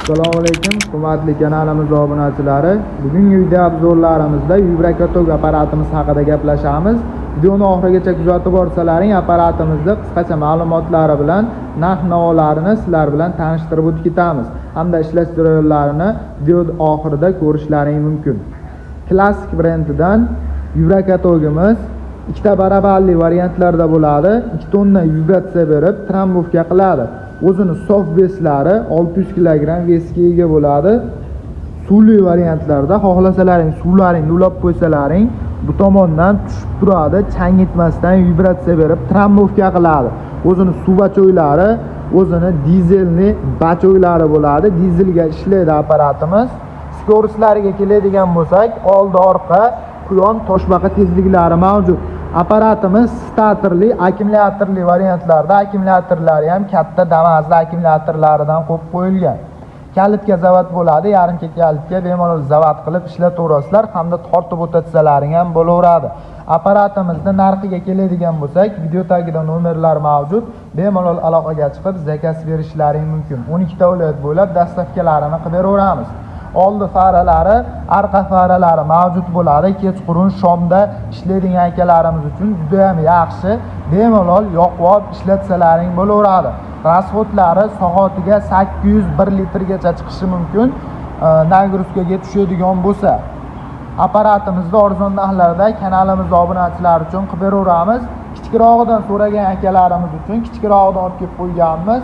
Assalomu alaykum, hurmatli kanalimiz obunachilari. Bugungi video obzorlarimizda Vibrakatog apparatimiz haqida gaplashamiz. Videoni oxirigacha kuzatib borsalaring, apparatimizda qisqacha ma'lumotlari bilan narx-navolarini sizlar bilan tanishtirib o'tib ketamiz. Hamda ishlash jarayonlarini video oxirida ko'rishlaring mumkin. Klassik brendidan Vibrakatogimiz ikkita barabarli variantlarda bo'ladi. 2 tonna vibratsiya berib, trambovka qiladi. O'zini soft beslari 600 kg vesga ega bo'ladi. Suvli variantlarda xohlasalaring suvlaringni ulab qo'ysalaring, bu tomondan tushib turadi, changitmasdan vibratsiya berib trambovka qiladi. O'zini suv bachoylari, o'zini dizelli bachoylari bo'ladi. Dizelga ishlaydi apparatimiz. Skoroslariga keladigan bo'lsak, oldi-orqa quyon toshbaqa tezliklari mavjud. Apparatimiz statorli, akkumulyatorli variantlarda, akkumulyatorlari ham katta damazli akkumulyatorlaridan qo'yib qo'yilgan. Kalitga zavat bo'ladi, yarim kalitga bemalol zavat qilib ishlataverasizlar, hamda tortib o'tatsalaring ham bo'laveradi. Apparatimizning narxiga keladigan bo'lsak, video tagida nomerlar mavjud. Bemalol aloqaga chiqib zakaz berishlaring mumkin. 12 ta viloyat bo'ylab dastavkalarini qilib beraveramiz. Oldi faralari, arqa faralari mavjud bo'ladi. Kechqurun, shomda ishlaydigan akalarimiz uchun juda ham yaxshi. Bemalol yoqib olib ishlatsalaring bo'laveradi. Rasxodlari soatiga 801 litrgacha chiqishi mumkin. Nagruzkaga tushadigan bo'lsa, apparatimizni arzon narxlarda kanalimiz obunachilari uchun qilib beraveramiz. Kichikroqdan so'ragan akalarimiz uchun kichikroqdan olib kelib qo'yganmiz.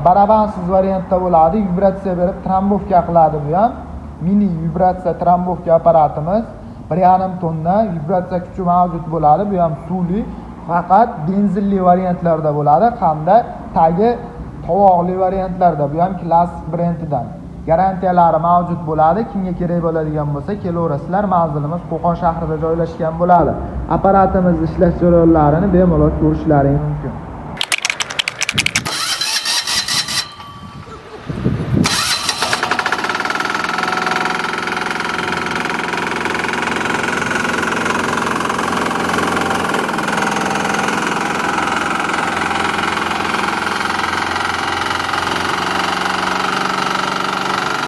Barabansiz variantda bo'ladi. Vibratsiya berib trambovka qiladi bu ham. Mini vibratsiya trambovka apparatimiz 1,5 tonna vibratsiya kuchi mavjud bo'ladi. Bu ham suvli, faqat benzinli variantlarda bo'ladi, hamda tagi tovoqli variantlarda. Bu ham klassik brendidan. Garantiyalari mavjud bo'ladi. Kimga kerak bo'ladigan bo'lsa, kelaverasizlar. Manzilimiz Qo'qon shahrida joylashgan bo'ladi. Apparatimiz ishlash jarayonlarini bemalol ko'rishlaring mumkin.